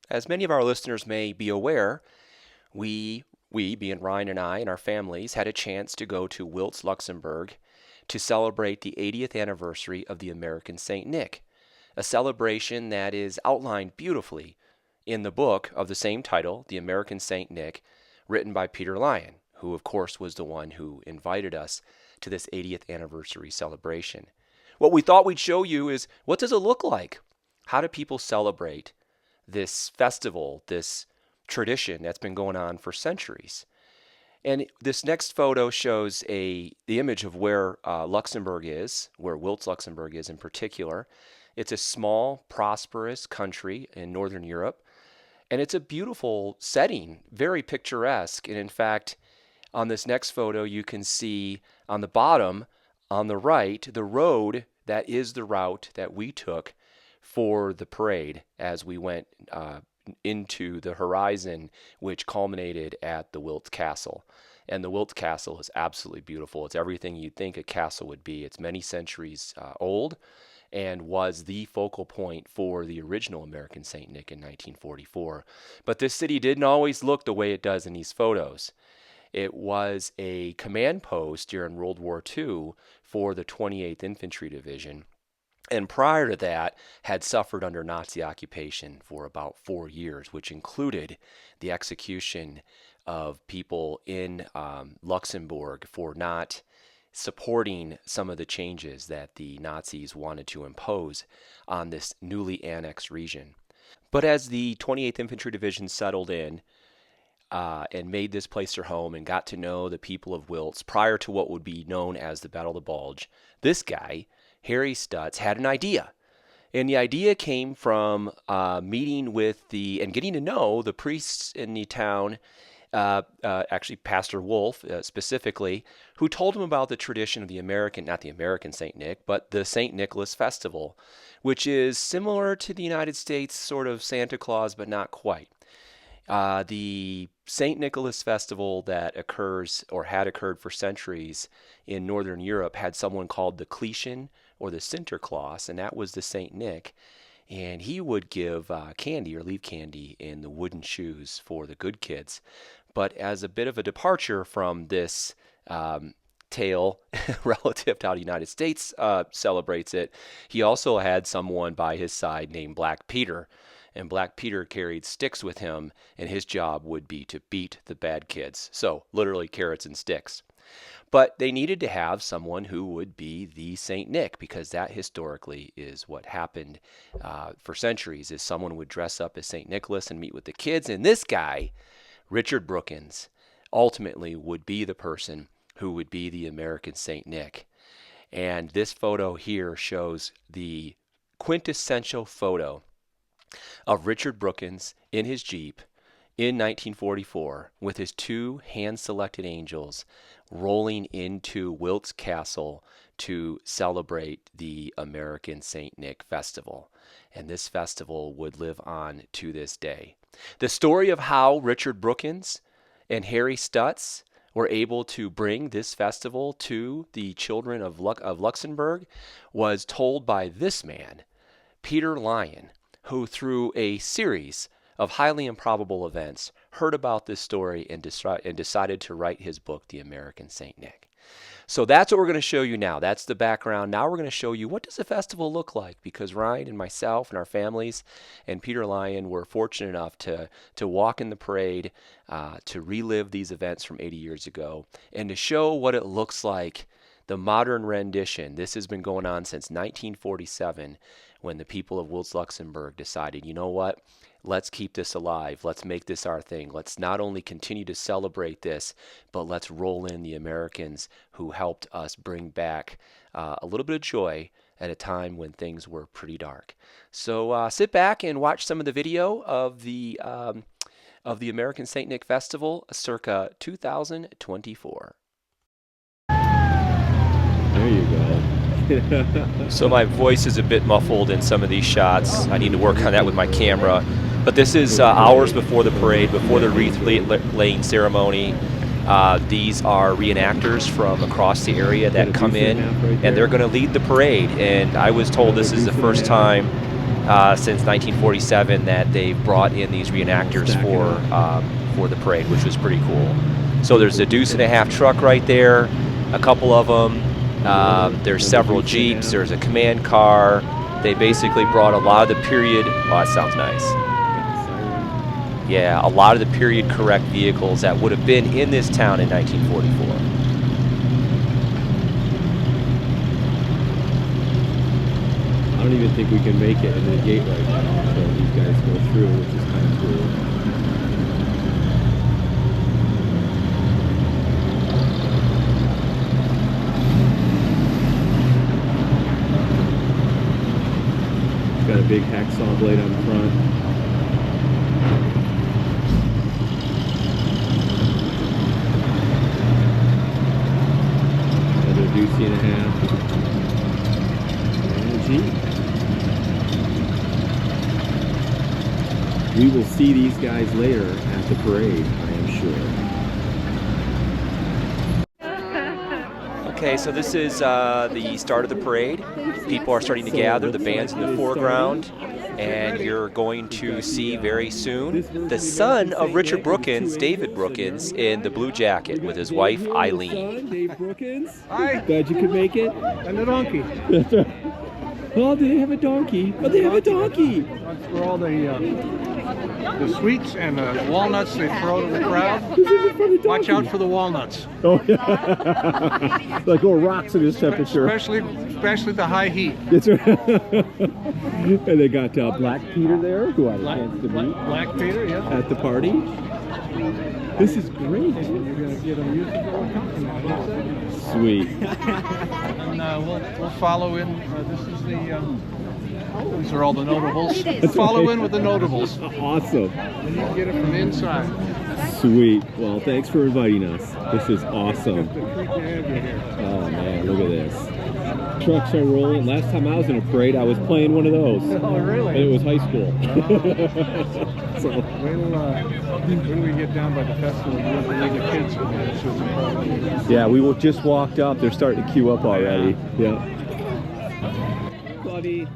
as many of our listeners may be aware, we being Ryan and I and our families, had a chance to go to Wiltz Luxembourg to celebrate the 80th anniversary of the American Saint Nick, a celebration that is outlined beautifully in the book of the same title, The American Saint Nick, written by Peter Lyon, who of course was the one who invited us to this 80th anniversary celebration. What we thought we'd show you is, what does it look like? How do people celebrate this festival, this tradition that's been going on for centuries? And this next photo shows the image of where Luxembourg is, where Wiltz Luxembourg is in particular. It's a small, prosperous country in Northern Europe, and it's a beautiful setting, very picturesque. And in fact, on this next photo, you can see on the bottom, on the right, the road that is the route that we took for the parade as we went into the horizon, which culminated at the Wiltz Castle. And the Wiltz Castle is absolutely beautiful. It's everything you'd think a castle would be. It's many centuries old and was the focal point for the original American Saint Nick in 1944. But this city didn't always look the way it does in these photos. It was a command post during World War II for the 28th Infantry Division, and prior to that had suffered under Nazi occupation for about 4 years, which included the execution of people in Luxembourg for not supporting some of the changes that the Nazis wanted to impose on this newly annexed region. But as the 28th Infantry Division settled in and made this place their home and got to know the people of Wiltz prior to what would be known as the Battle of the Bulge, this guy, Harry Stutz, had an idea. And the idea came from meeting with and getting to know the priests in the town, actually Pastor Wolf specifically, who told him about the tradition of not the American St. Nick, but the St. Nicholas Festival, which is similar to the United States sort of Santa Claus, but not quite. The St. Nicholas Festival that occurs or had occurred for centuries in Northern Europe had someone called the Cletion or the Sinterklaas, and that was the St. Nick. And he would give candy or leave candy in the wooden shoes for the good kids. But as a bit of a departure from this tale relative to how the United States celebrates it, he also had someone by his side named Black Peter. And Black Peter carried sticks with him, and his job would be to beat the bad kids. So literally carrots and sticks. But they needed to have someone who would be the Saint Nick, because that historically is what happened for centuries, is someone would dress up as Saint Nicholas and meet with the kids. And this guy, Richard Brookins, ultimately would be the person who would be the American Saint Nick. And this photo here shows the quintessential photo of Richard Brookins in his Jeep in 1944 with his two hand-selected angels rolling into Wiltz Castle to celebrate the American St. Nick Festival. And this festival would live on to this day. The story of how Richard Brookins and Harry Stutz were able to bring this festival to the children of Luxembourg was told by this man, Peter Lyon, who through a series of highly improbable events heard about this story and decided to write his book, The American St. Nick. So that's what we're going to show you now. That's the background. Now we're going to show you, what does the festival look like? Because Ryan and myself and our families and Peter Lyon were fortunate enough to walk in the parade, to relive these events from 80 years ago, and to show what it looks like, the modern rendition. This has been going on since 1947, when the people of Wiltz Luxembourg decided, you know what, let's keep this alive. Let's make this our thing. Let's not only continue to celebrate this, but let's roll in the Americans who helped us bring back a little bit of joy at a time when things were pretty dark. So sit back and watch some of the video of the American St. Nick Festival circa 2024. There you go. So my voice is a bit muffled in some of these shots. I need to work on that with my camera. But this is hours before the parade, before the wreath-laying ceremony. These are reenactors from across the area that come in, and they're going to lead the parade. And I was told this is the first time since 1947 that they've brought in these reenactors for the parade, which was pretty cool. So there's a deuce-and-a-half truck right there, a couple of them. There's several Jeeps. There's a command car. They basically brought a lot of the period. Oh, that sounds nice. Yeah, a lot of the period correct vehicles that would have been in this town in 1944. I don't even think we can make it into the gate right now, so these guys go through, which is kind of cool. It's got a big hacksaw blade on the front. Another deuce-and-a-half. And a Jeep. We will see these guys later at the parade, I am sure. Okay, so this is the start of the parade. People are starting to gather, the band's in the foreground, and you're going to see very soon the son of Richard Brookins, David Brookins, in the blue jacket with his wife, Eileen. Dave Brookins. Hi. Glad you could make it. And the donkey. That's right. Oh, do they have a donkey? Oh, they have a donkey. That's for all the sweets and the walnuts they throw to the crowd. Watch out for the walnuts. Oh, yeah. Like little rocks in this temperature. Especially the high heat. That's right. And they got Black Peter there, who I had a chance to meet. Black Peter, yeah. At the party. This is great. You're going to get a musical accompaniment. Sweet. And we'll follow in. This is these are all the notables. Follow in with the notables. Awesome. And you can get it from inside. Sweet. Well, thanks for inviting us. This is awesome. It's a treat to have you here. Oh man, look at this. Trucks are rolling. Last time I was in a parade, I was playing one of those. Oh, really? And it was high school. So. When we get down by the festival, we'll bring the kids in there. Yeah, we just walked up. They're starting to queue up already. Yeah. Claudine.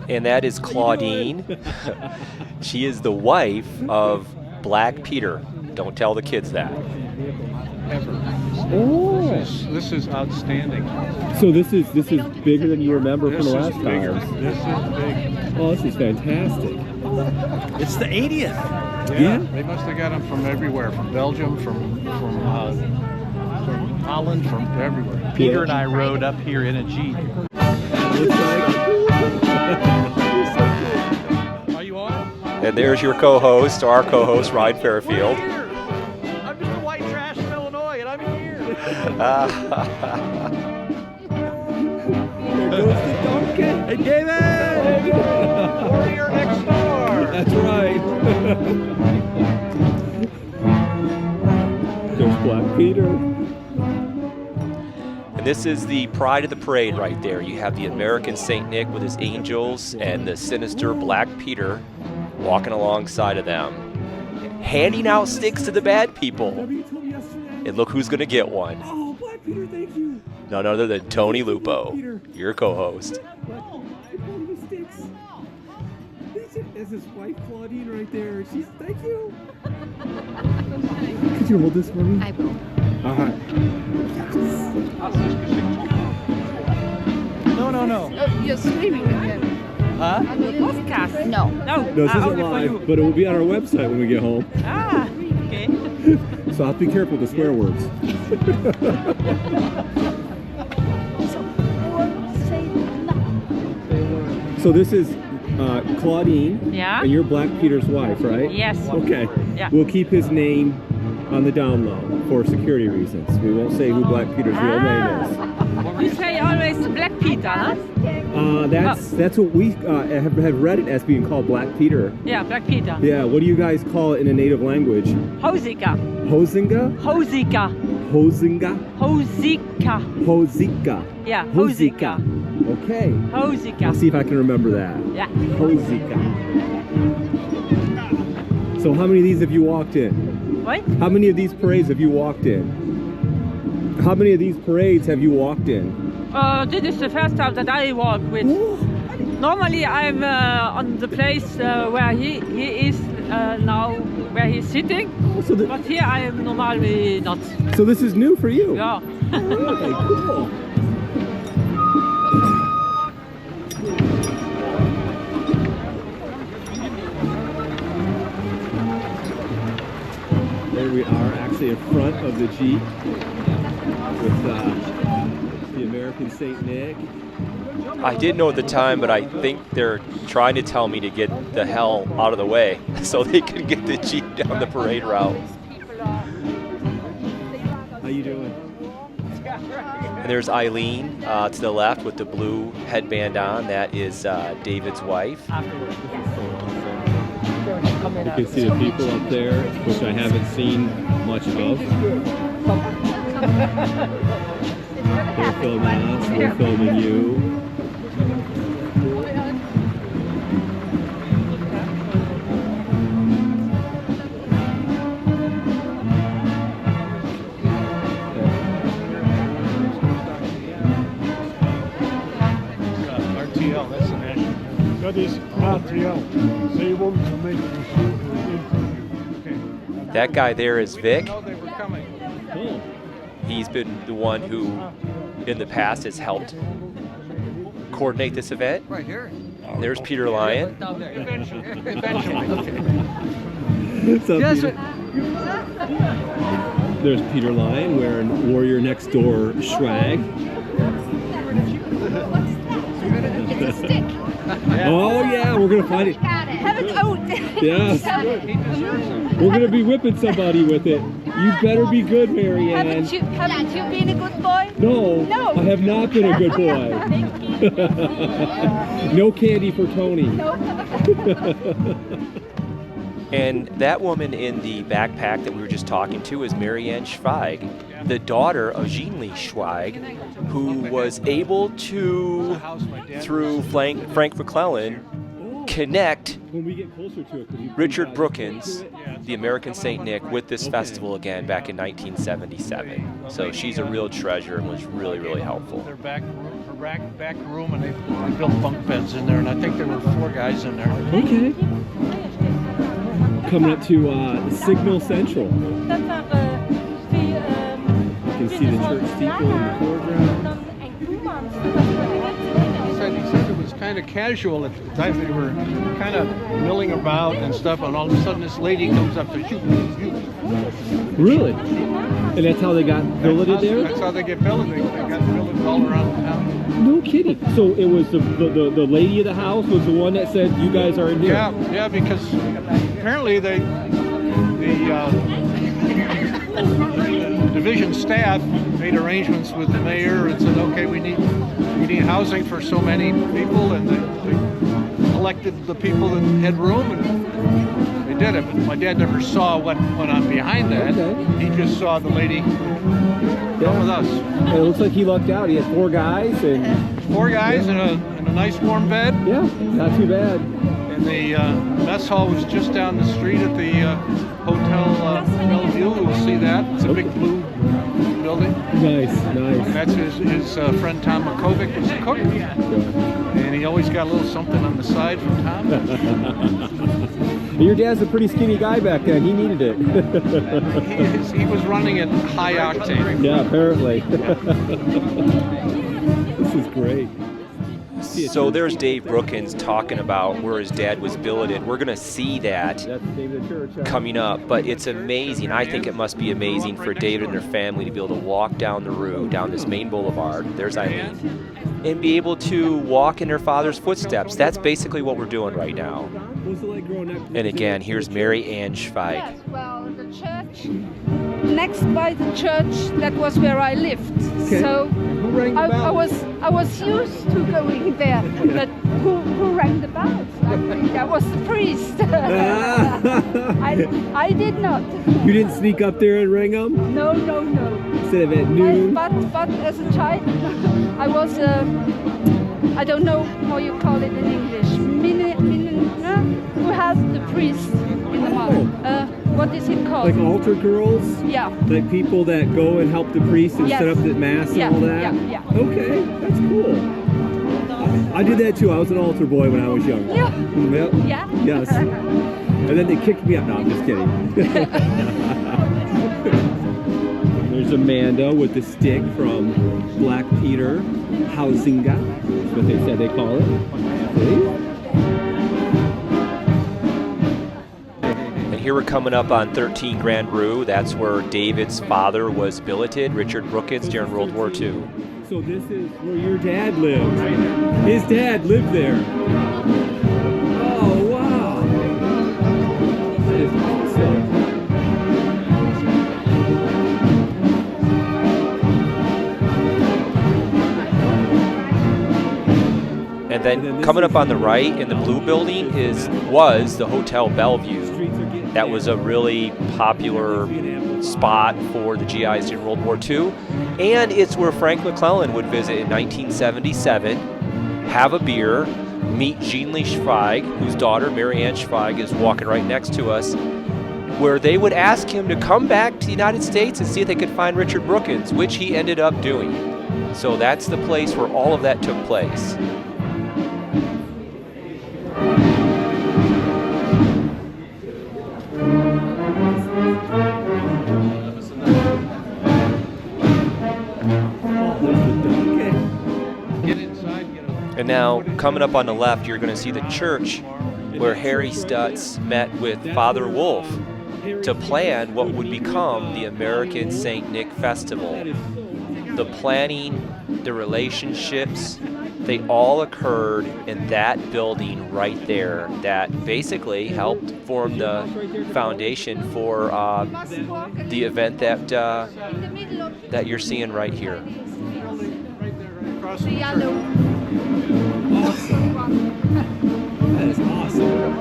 And that is Claudine. She is the wife of Black Peter. Don't tell the kids that. Ever. Oh. This is outstanding. So this is bigger than you remember from the last bigger. time. This is big. Oh, this is fantastic. It's the 80th. Yeah. They must have got them from everywhere, from Belgium, from Holland, from everywhere. Peter and I rode up here in a Jeep. Are you on? And there's your co-host, our co-host, Ryan Fairfield. I'm just a white trash from Illinois, and I'm here. There goes the donkey. Hey, David! We're here next door. That's right. There's Black Peter. And this is the pride of the parade right there. You have the American Saint Nick with his angels and the sinister Black Peter walking alongside of them, handing out sticks to the bad people. And look who's going to get one. Oh, Black Peter, thank you. None other than Tony Lupo, your co-host. There's his wife Claudine right there. She's thank you. Could you hold this for me? I will. All right. No. Oh, you're streaming again. Huh? On the podcast? No. No, this isn't live, but it will be on our website when we get home. Ah, okay. So I'll be careful with the swear words. So this is Claudine, Yeah. and you're Black Peter's wife, right? Yes. Okay. Yeah. We'll keep his name on the down low for security reasons. We won't say who Black Peter's real name is. You say always Black Peter, huh? That's what we have read it as being called Black Peter. Yeah, Black Peter. Yeah. What do you guys call it in a native language? Hosika. Hosinga? Hosika. Hosinga? Hosika. Hosika. Yeah, Hosika. Okay. I'll Hosika. see if I can remember that. Yeah. Hosika. So how many of these have you walked in? What? How many of these parades have you walked in? How many of these parades have you walked in? This is the first time that I walk with. Normally I'm on the place where he is now, where he's sitting. So, But here I am normally not. so this is new for you? Yeah. Okay, cool. There we are, actually in front of the Jeep with the American St. Nick. I didn't know at the time, but I think they're trying to tell me to get the hell out of the way so they can get the Jeep down the parade route. How you doing? And there's Eileen to the left with the blue headband on. That is David's wife. You can see the people up there, which I haven't seen much of. They're filming us, we're filming you. RTL, that's the national. That is RTL. They want to make this interview. That guy there is Vic. know they were coming. Cool. He's been the one who, in the past, has helped coordinate this event. Right here. There's Peter Lyon. Eventually. What's up, Yes, Peter? There's Peter Lyon wearing Warrior Next Door swag. It's a stick. Oh yeah, we're gonna find it. Got it. Have it out. Yes. We're gonna be whipping somebody with it. You better be good, Marianne. Haven't you been a good boy? No, No. I have not been a good boy. No candy for Tony. And that woman in the backpack that we were just talking to is Marianne Schweig, the daughter of Jean-Lee Schweig, who was able to, through Frank McClellan, connect When we get closer to it, could you bring Richard that Brookins, to it? the American Saint Nick, with this festival again back in 1977. So she's a real treasure and was really, really helpful. Their back room, and they built bunk beds in there, and I think there were 4 guys in there. Okay. Coming up to Signal Central. You can see the church steeple in the foreground. He said it was kind of casual at the time. They were kind of milling about and stuff, and all of a sudden this lady comes up to shoot. Really? And that's how they got billeted there? That's how they get billeted. They got billeted all around town. No kidding. So it was the lady of the house was the one that said, you guys are in here. Yeah, because apparently the division staff made arrangements with the mayor and said, okay, we need housing for so many people, and they elected the people that had room, and they did it. But my dad never saw what went on behind that. Okay. He just saw the lady come with us. And it looks like he lucked out. He had 4 guys and 4 guys in a nice warm bed, yeah, not too bad. and the mess hall was just down the street at the Hotel Bellevue. We'll see that. It's a big blue building. Nice. And that's his friend Tom Makovic was the cook, and he always got a little something on the side from Tom. Your dad's a pretty skinny guy back then. He needed it. He was running at high octane. Yeah, apparently. This is great. So there's Dave Brookins talking about where his dad was billeted. We're going to see that That's the name of the church. coming up, but it's amazing. I think it must be amazing for David and their family to be able to walk down the route, down this main boulevard, there's Eileen, and be able to walk in their father's footsteps. That's basically what we're doing right now. What's it like growing up? And again, here's Mary Ann Schweig. Yes, well, the church, next by the church, that was where I lived. Okay. So Who rang the I bell? was used to going there, but who rang the bells? I think that was the priest. I did not. You didn't sneak up there and ring them? No. Instead of at noon? But as a child, I was I don't know how you call it in English. Who has the priest in the mouth? What is it called? Like altar girls? Yeah. Like people that go and help the priest and Yes. set up the mass and Yeah, all that? yeah. Okay, that's cool. I did that too. I was an altar boy when I was young. Yeah. Yep. Yeah. Yes. And then they kicked me out. No, I'm just kidding. There's Amanda with the stick from Black Peter Hausinga. That's what they said they call it. See? And here we're coming up on 13 Grand Rue. That's where David's father was billeted, Richard Brookins, during World War II. So this is where your dad lived. His dad lived there. Oh, wow. That is awesome. And then coming up on the right in the blue building was the Hotel Bellevue. That was a really popular spot for the GIs during World War II. And it's where Frank McClellan would visit in 1977, have a beer, meet Jean Lee Schweig, whose daughter, Mary Ann Schweig, is walking right next to us, where they would ask him to come back to the United States and see if they could find Richard Brookins, which he ended up doing. So that's the place where all of that took place. And now, coming up on the left, you're going to see the church where Harry Stutz met with Father Wolf to plan what would become the American St. Nick Festival. The planning, the relationships, they all occurred in that building right there that basically helped form the foundation for the event that you're seeing right here. Across from the church. Awesome. That is awesome.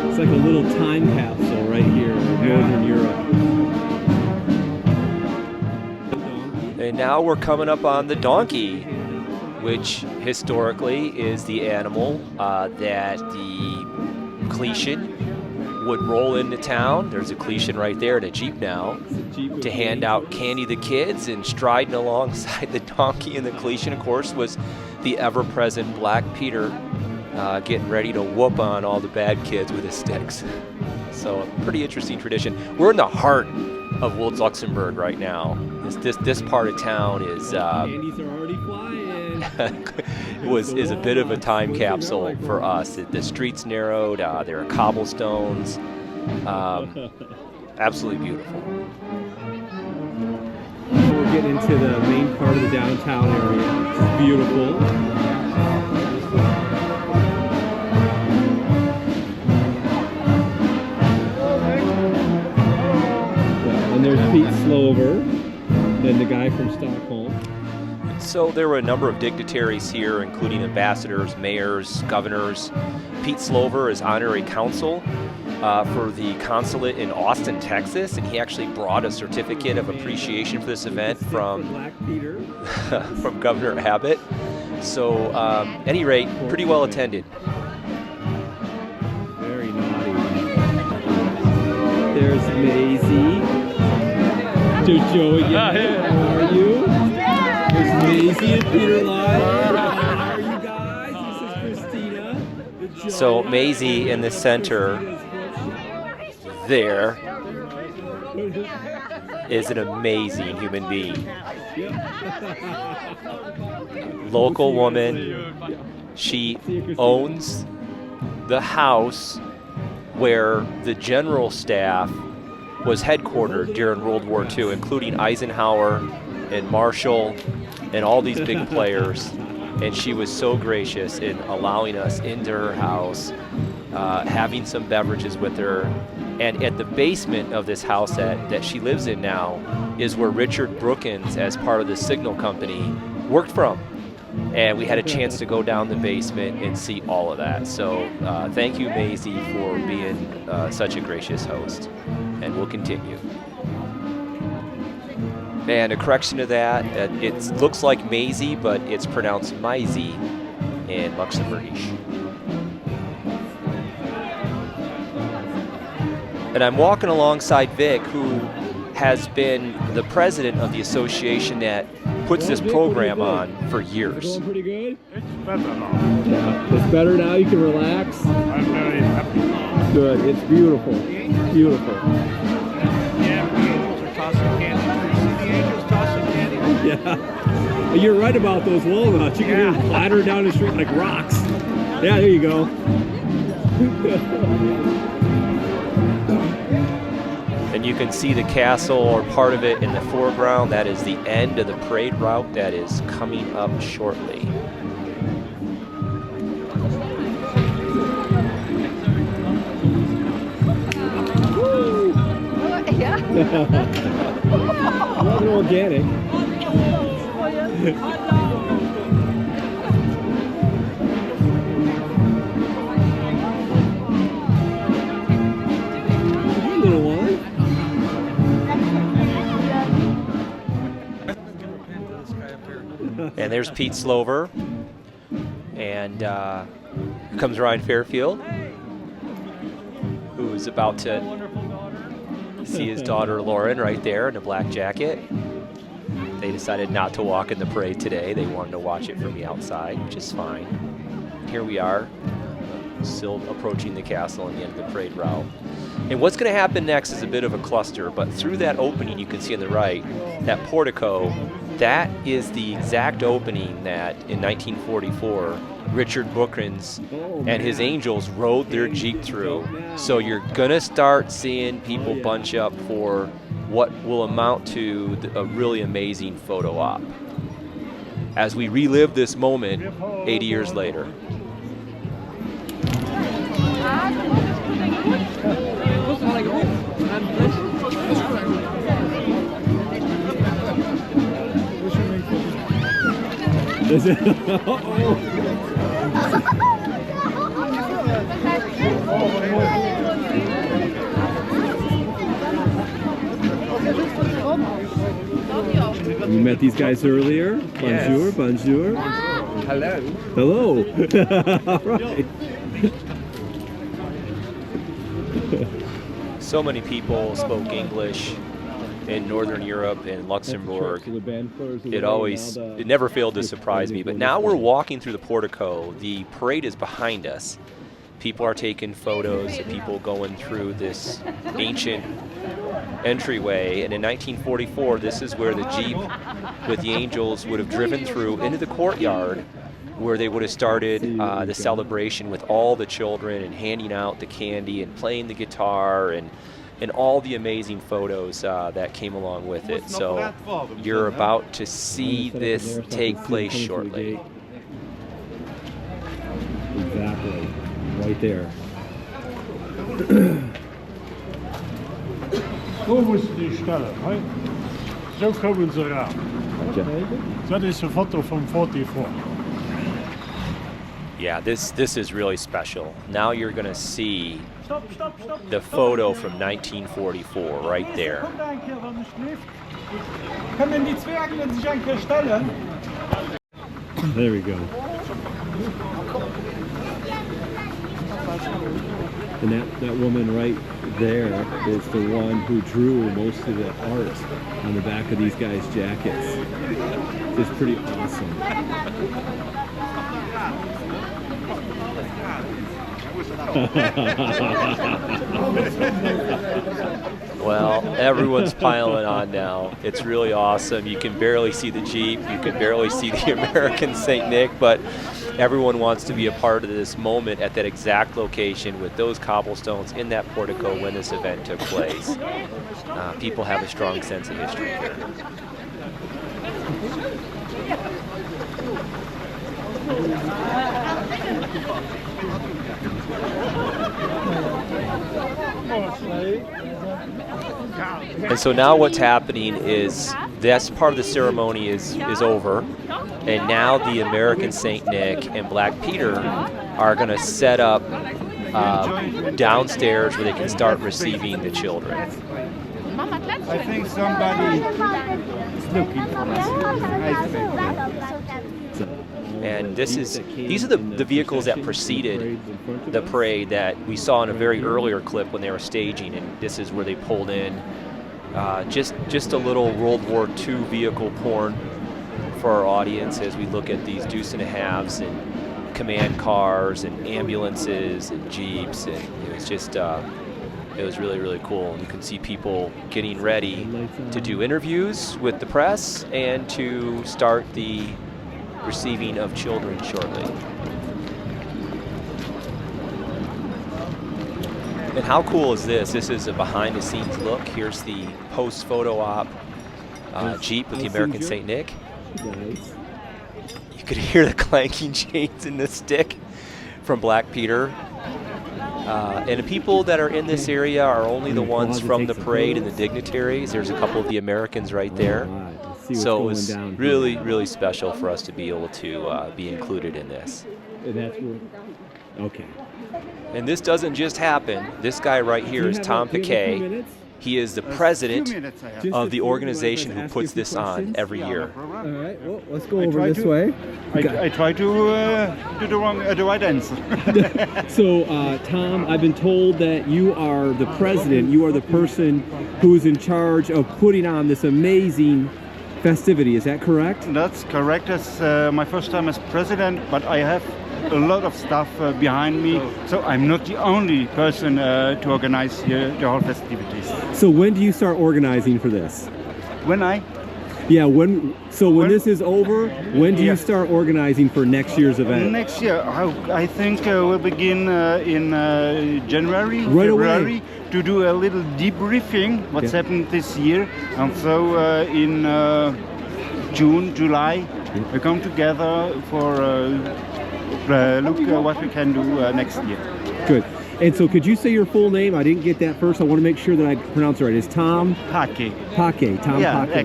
It's like a little time capsule right here in Northern Europe. And now we're coming up on the donkey, which historically is the animal that the Cletion would roll into town. There's a Cletion right there and a Jeep now to hand out candy to the kids, and striding alongside the donkey and the Cletion, of course, was the ever-present Black Peter getting ready to whoop on all the bad kids with his sticks. So, pretty interesting tradition. We're in the heart of Wiltz Luxembourg right now. This part of town is Candies are already flying. is a bit of a time capsule for us. The streets narrowed. There are cobblestones. Absolutely beautiful. We're getting into the main part of the downtown area. It's beautiful. And there's Pete Slover, then the guy from Stockholm. So there were a number of dignitaries here, including ambassadors, mayors, governors. Pete Slover is honorary consul for the consulate in Austin, Texas, and he actually brought a certificate of appreciation for this event from from Governor Abbott. So, at any rate, pretty well attended. Very naughty. There's Maisie. There's Joey again. How are you? There's Maisie and Peter Live. How are you guys? This is Christina. So Maisie in the center there is an amazing human being. Local woman. She owns the house where the general staff was headquartered during World War II, including Eisenhower and Marshall and all these big players. And she was so gracious in allowing us into her house, having some beverages with her. And at the basement of this house that she lives in now is where Richard Brookins, as part of the signal company, worked from. And we had a chance to go down the basement and see all of that. So thank you, Maisie, for being such a gracious host. And we'll continue. And a correction to that, it looks like Maisie, but it's pronounced Maisie in Luxembourgish. And I'm walking alongside Vic, who has been the president of the association that puts this program on for years. Going pretty good? It's better now. Yeah. It's better now, you can relax. I'm very happy. Good, it's beautiful. Beautiful. Yeah, the angels are tossing candy. You see the angels tossing candy? Yeah. You're right about those walnuts. You can hear them clatter down the street like rocks. Yeah, there you go. And you can see the castle or part of it in the foreground. That is the end of the parade route that is coming up shortly. Yeah. Rather organic. Hey, little one. And there's Pete Slover. And here comes Ryan Fairfield, who's about to see his daughter Lauren right there in a black jacket. They decided not to walk in the parade today. They wanted to watch it from the outside, which is fine. Here we are, still approaching the castle and the end of the parade route. And what's going to happen next is a bit of a cluster, but through that opening you can see on the right, that portico, that is the exact opening that in 1944 Richard Bookins and his Angels rode their Jeep through. So you're gonna start seeing people bunch up for what will amount to a really amazing photo op as we relive this moment 80 years later. Is it? Uh-oh. You met these guys earlier? Bonjour, Yes. bonjour. Hello. Hello. All right. So many people spoke English in Northern Europe and Luxembourg. It never failed to surprise me. But now we're walking through the portico. The parade is behind us. People are taking photos of people going through this ancient entryway. And in 1944, this is where the Jeep with the Angels would have driven through into the courtyard, where they would have started the celebration with all the children and handing out the candy and playing the guitar and all the amazing photos that came along with it. So you're about to see this take place shortly. Exactly. Right there. Wo musst du die stellen? He? So kommen sie ran. Dat is een foto from 44. Yeah, this is really special. Now you're going to see the photo from 1944 right there. Können die Zwerge sich eigentlich stellen? There we go. And that woman right there is the one who drew most of the art on the back of these guys' jackets. It's pretty awesome. Well, everyone's piling on now. It's really awesome. You can barely see the Jeep. You can barely see the American St. Nick, but everyone wants to be a part of this moment at that exact location with those cobblestones in that portico when this event took place. People have a strong sense of history here. And so now what's happening is this part of the ceremony is over, and now the American St. Nick and Black Peter are going to set up downstairs where they can start receiving the children. I think somebody is looking for us. And these are the vehicles that preceded the parade that we saw in a very earlier clip when they were staging, and this is where they pulled in Just a little World War II vehicle porn for our audience as we look at these deuce and a halves and command cars and ambulances and jeeps, and it was just it was really, really cool. You can see people getting ready to do interviews with the press and to start the receiving of children shortly. And how cool is this? This is a behind-the-scenes look. Here's the post-photo op Jeep with the American St. Nick. Nice. You could hear the clanking chains in the stick from Black Peter. And the people that are in this area are only the ones from the parade and the dignitaries. There's a couple of the Americans right there. So it was really, really special for us to be able to be included in this. And that's okay. And this doesn't just happen. This guy right here is Tom Piquet. He is the president of the organization who puts this on every year. All right, well, let's go over this way. I try to do the right answer. So, Tom, I've been told that you are the president. You are the person who's in charge of putting on this amazing festivity. Is that correct? That's correct. It's my first time as president, but I have a lot of stuff behind me, so I'm not the only person to organize here the whole festivities. So when do you start organizing for this? When when this is over, when do you start organizing for next year's event? Next year, I think we'll begin in January, right February, away. To do a little debriefing what's happened this year, and so in June, July, we come together for look what we can do next year. Good. And so could you say your full name? I didn't get that first. I want to make sure that I pronounce it right. It's Tom Paquet. Paquet. Tom Yeah, Paquet.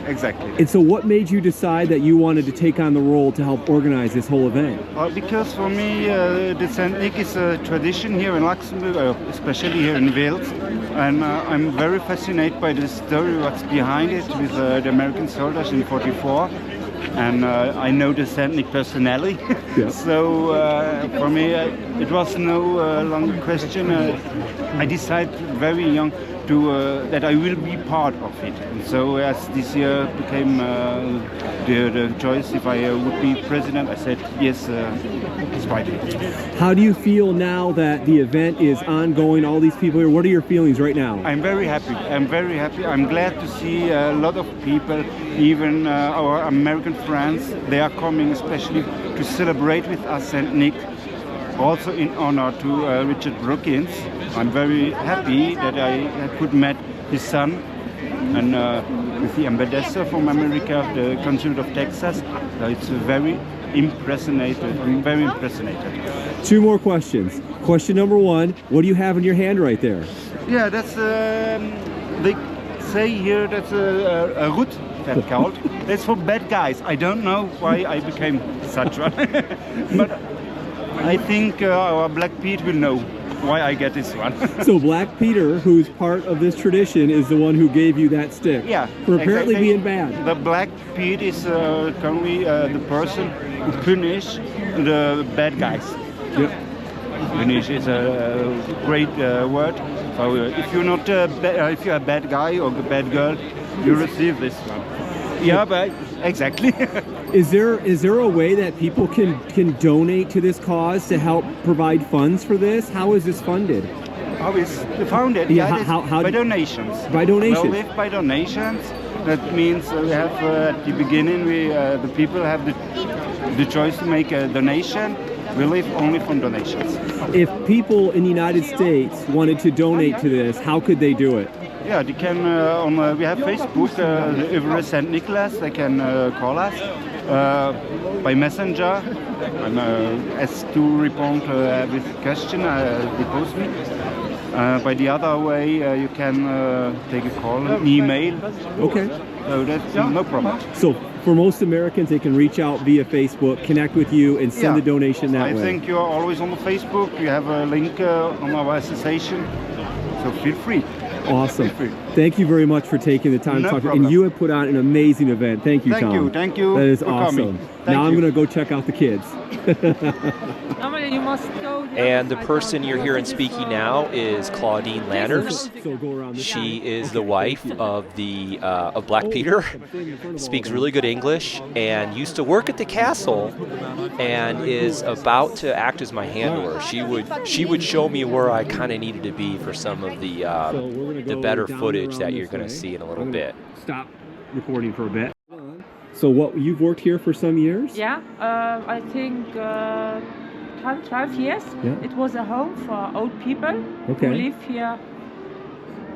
exactly. And so what made you decide that you wanted to take on the role to help organize this whole event? Because for me, the St. Nick is a tradition here in Luxembourg, especially here in Wiltz. And I'm very fascinated by the story, what's behind it with the American soldiers in '44. And I know the St. Nick personally. So for me, it was no long question. I decided very young that I will be part of it. And so as this year became the choice if I would be president, I said yes, it's right. How do you feel now that the event is ongoing, all these people here? What are your feelings right now? I'm very happy. I'm glad to see a lot of people, even our American friends. They are coming especially to celebrate with us St. Nick. Also in honor to Richard Brookins. I'm very happy that I could meet his son and with the ambassador from America, the consul of Texas. It's very impressionated. I'm very impressed. Two more questions. Question number one, what do you have in your hand right there? Yeah, that's they say here that's a root that's called. That's for bad guys. I don't know why I became such one, but I think our Black Pete will know why I get this one. So Black Peter, who's part of this tradition, is the one who gave you that stick. Yeah. For apparently exactly. being bad. The Black Pete is currently the person who punish the bad guys. Yep. Punish is a great word. So if you're not if you're a bad guy or a bad girl, you receive this one. Yeah, but exactly. Is there a way that people can donate to this cause to help provide funds for this? How is this funded? How is funded? Yeah, how by donations. By donations. Well, live by donations. That means we have at the beginning the people have the choice to make a donation. We live only from donations. If people in the United States wanted to donate to this, how could they do it? Yeah, they can. We have Facebook, Everest St. Nicholas. They can call us by messenger. I'm asked to respond with question. They post me. By the other way, you can take a call, an email. Okay. So that's no problem. So for most Americans, they can reach out via Facebook, connect with you, and send a donation that way. I think you're always on the Facebook. You have a link on our association, so feel free. Awesome. Thank you very much for taking the time to talk. And you have put on an amazing event. Thank you, Tom. Thank you. That is awesome. Now I'm going to go check out the kids. Normally you must go And the person you're hearing speaking now is Claudine Lanners. So go around this She way. is Okay, the wife thank you. of the of Black Peter. Speaks really good English and used to work at the castle, and is about to act as my handler. She would show me where I kind of needed to be for some of the So we're gonna go better down footage around that you're this going to way. see in a little I'm gonna bit. Stop recording for a bit. So what, you've worked here for some years? Yeah, I think 10, 12 years. Yeah. It was a home for old people Okay. who live here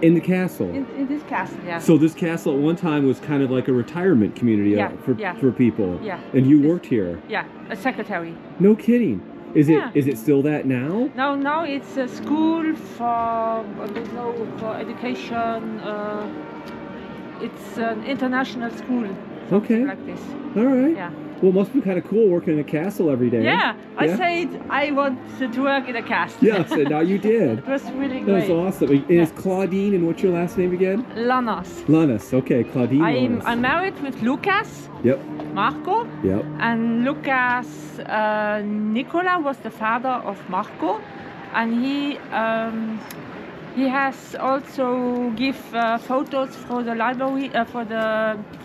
In the castle. in this castle. Yeah. So this castle at one time was kind of like a retirement community Yeah, for, yeah. for people. Yeah. And you worked here? Yeah, a secretary. No kidding. Yeah. Is it still that now? Now it's a school for I don't know, for education. It's an international school. something Okay. Like this. All right. Yeah. Well, it must be kind of cool working in a castle every day. Yeah. I Yeah? said I want to work in a castle. Yes, and now you did. It was really That was great. awesome. And it's Claudine, and what's your last name again? Lanas. Lanus. Okay, Claudine Lanus. I'm married with Lucas, Yep, Marco, yep. and Lucas Nicola was the father of Marco, and he has also give photos for the library for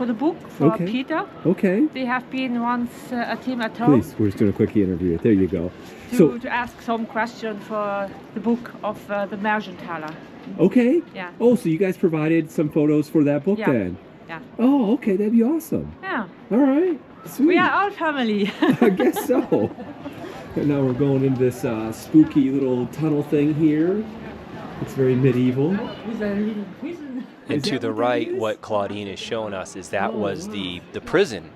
the book for Okay. Peter. Okay. They have been once a team at home Please, we're just doing a quick interview. There you go. So, to ask some question for the book of the Mergenthaler. okay. Yeah. Oh, so you guys provided some photos for that book Yeah. then? Yeah. Oh, okay. That'd be awesome. Yeah. All right. Sweet. We are all family. I guess so. And now we're going into this spooky little tunnel thing here. It's very medieval. With a little prison. And Is to that the what that right, is? what Claudine is showing us is that was the prison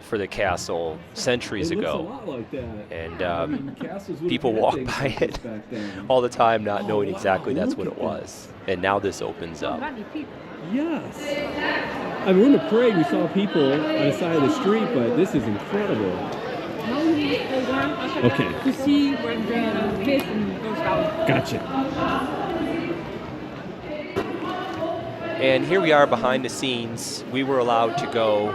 for the castle centuries It looks a ago. lot like that. And Castles would've people had walk things by like this it back then. all the time, not Oh, knowing wow, exactly that's what look it at was. And now this opens up. Many people. Yes. I mean, we're in the parade. We saw people on the side of the street, but this is incredible. Okay. To see when the prison goes down. Gotcha. And here we are behind the scenes. We were allowed to go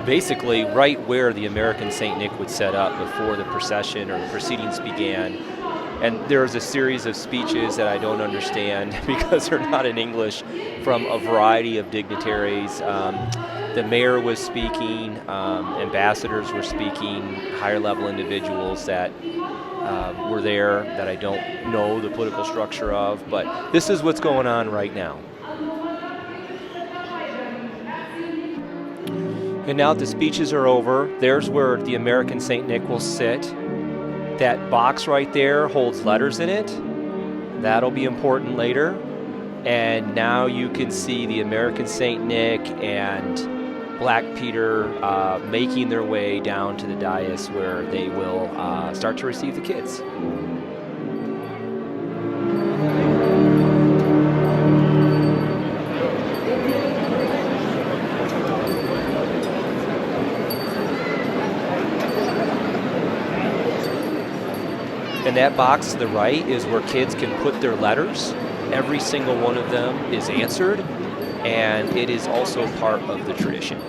basically right where the American St. Nick would set up before the procession or the proceedings began. And there was a series of speeches that I don't understand because they're not in English from a variety of dignitaries. The mayor was speaking, ambassadors were speaking, higher level individuals that were there that I don't know the political structure of, but this is what's going on right now. And now that the speeches are over, there's where the American St. Nick will sit. That box right there holds letters in it. That'll be important later. And now you can see the American St. Nick and Black Peter making their way down to the dais where they will start to receive the kids. And that box to the right is where kids can put their letters. Every single one of them is answered, and it is also part of the tradition.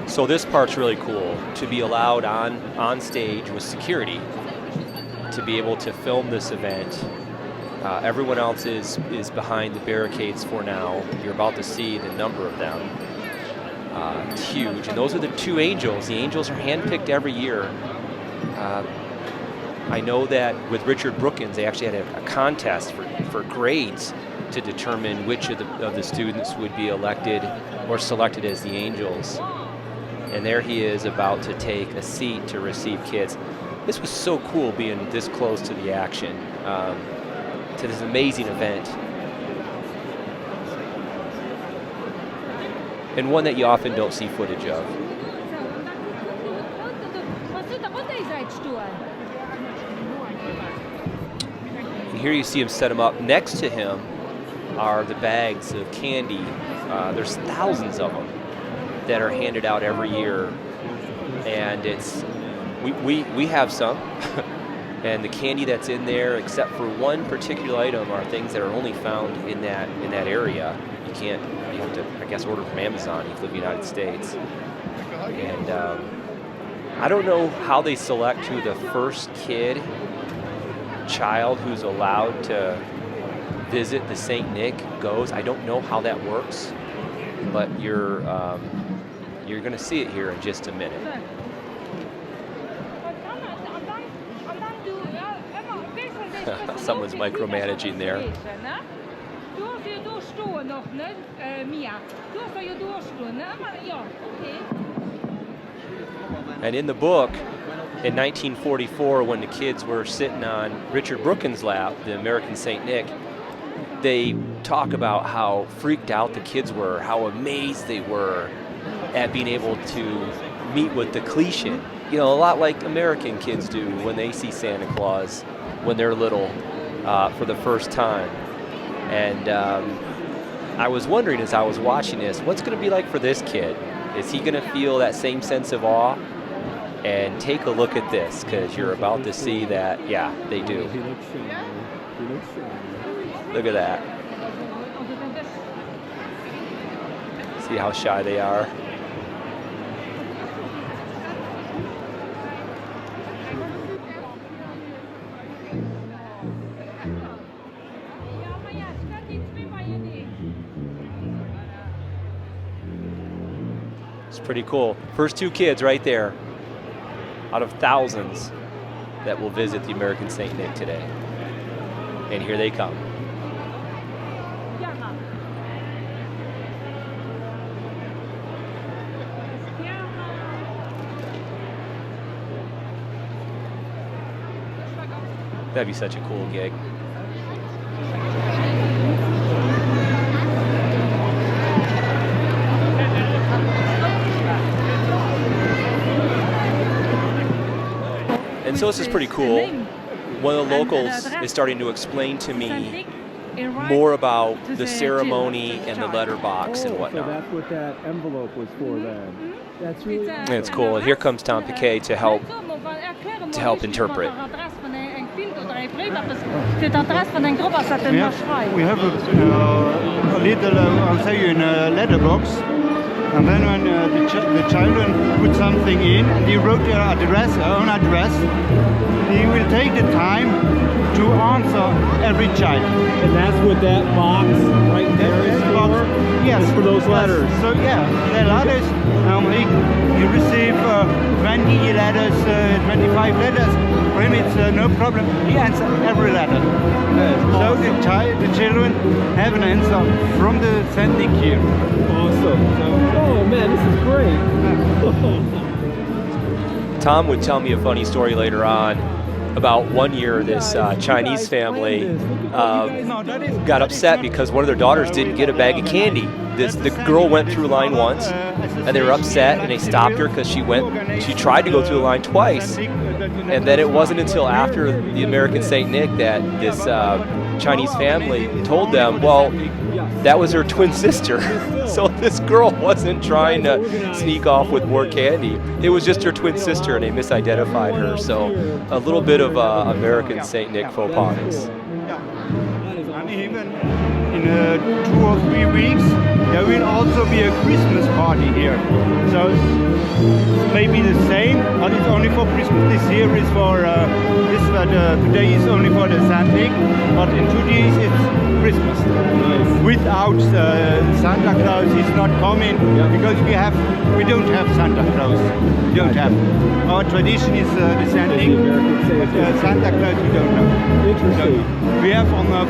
So this part's really cool, to be allowed on stage with security, to be able to film this event. Everyone else is behind the barricades for now. You're about to see the number of them. It's huge, and those are the two angels. The angels are handpicked every year. I know that with Richard Brookins, they actually had a contest for grades to determine which of the students would be elected or selected as the angels. And there he is about to take a seat to receive kids. This was so cool being this close to the action, to this amazing event. And one that you often don't see footage of. And here you see him set them up. Next to him are the bags of candy. There's thousands of them that are handed out every year. And we have some. And the candy that's in there, except for one particular item, are things that are only found in that area. You You have to, I guess, order from Amazon if you live in the United States. And I don't know how they select who the first child who's allowed to visit the St. Nick goes. I don't know how that works, but you're going to see it here in just a minute. Someone's micromanaging there. And in the book, in 1944, when the kids were sitting on Richard Brooken's lap, the American St. Nick, they talk about how freaked out the kids were, how amazed they were at being able to meet with the cliche. You know, a lot like American kids do when they see Santa Claus when they're little for the first time. And I was wondering as I was watching this, what's going to be like for this kid? Is he going to feel that same sense of awe? And take a look at this, because you're about to see that, yeah, they do. Look at that. See how shy they are? It's pretty cool. First two kids right there out of thousands that will visit the American St. Nick today. And here they come. That'd be such a cool gig. And so this is pretty cool. One of the locals is starting to explain to me more about the ceremony and the letterbox and whatnot. So that's what that envelope was for then. That's really And it's cool. And here comes Tom Piquet to help interpret. We have a little, I'll tell you, in a letterbox. And then when the children put something in, and he wrote their address, their own address, he will take the time to answer every child. And that's what that box right there is for? Yes. It's for those letters. So yeah, the letters, you receive 20 letters, 25 letters. For him it's no problem. He answers every letter. So the children have an answer from the St. Nick here. Awesome. Oh man, this is great. Tom would tell me a funny story later on about one year this Chinese family got upset because one of their daughters didn't get a bag of candy. The girl went through line once, and they were upset, and they stopped her because she tried to go through the line twice. And then it wasn't until after the American St. Nick that this Chinese family told them, well, that was her twin sister. So this girl wasn't trying to sneak off with more candy. It was just her twin sister, and they misidentified her. So a little bit of American St. Nick faux pas. And even in 2 or 3 weeks, there will also be a Christmas party here. So maybe the same, but it's only for Christmas. This year is for today is only for the St. Nick, but in 2 days it's Christmas. Without Santa Claus, he's not coming because we don't have Santa Claus. We don't have. Our tradition is the St. Nick, but Santa Claus we don't know. Interesting. We have on the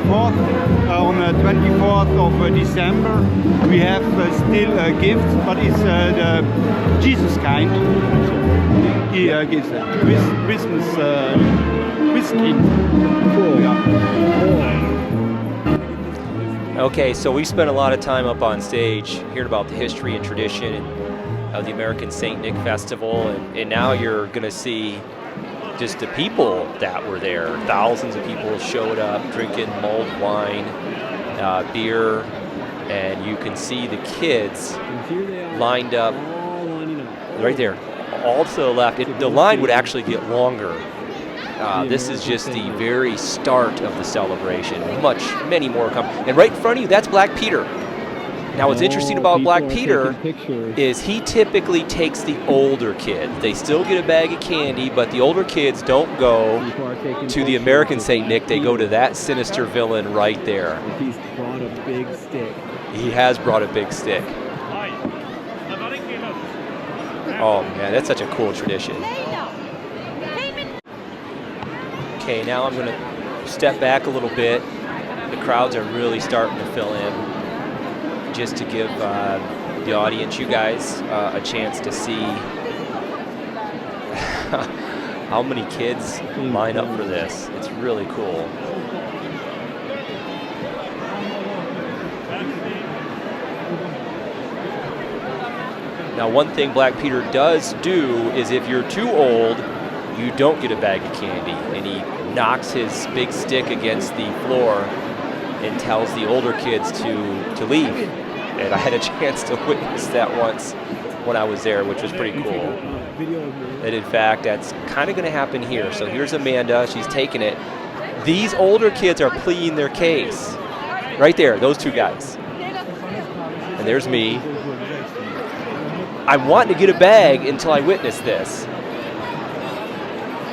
24th of December, we have still a gift, but it's the Jesus kind. He gives a Christmas whiskey. Cool. Yeah. Okay, so we spent a lot of time up on stage hearing about the history and tradition of the American St. Nick Festival, and now you're going to see just the people that were there. Thousands of people showed up drinking mulled wine, beer, and you can see the kids lined up right there, all to the left. The line would actually get longer. This is just the very start of the celebration. Many more come. And right in front of you, that's Black Peter. Now, what's interesting about people Black are Peter taking pictures. is he typically takes the older kids. They still get a bag of candy, but the older kids don't go People are taking to the pictures American with Saint Black Nick. They go Peter. to that sinister villain right there. Like he's brought a big stick. He has brought a big stick. Oh man, that's such a cool tradition. Okay, now I'm going to step back a little bit. The crowds are really starting to fill in, just to give the audience, you guys, a chance to see how many kids line up for this. It's really cool. Now, one thing Black Peter does do is if you're too old, you don't get a bag of candy. And he knocks his big stick against the floor and tells the older kids to leave. And I had a chance to witness that once when I was there, which was pretty cool. And in fact, that's kind of going to happen here. So here's Amanda. She's taking it. These older kids are pleading their case. Right there, those two guys. And there's me. I'm wanting to get a bag until I witness this.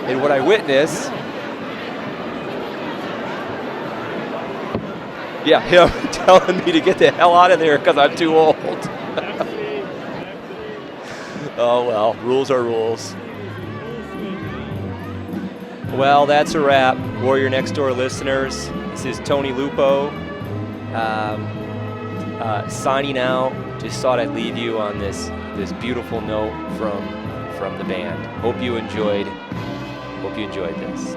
And what I witness, yeah, him telling me to get the hell out of there because I'm too old. Oh well, rules are rules. Well, that's a wrap, Warrior Next Door listeners. This is Tony Lupo signing out. Just thought I'd leave you on this beautiful note from the band. Hope you enjoyed this.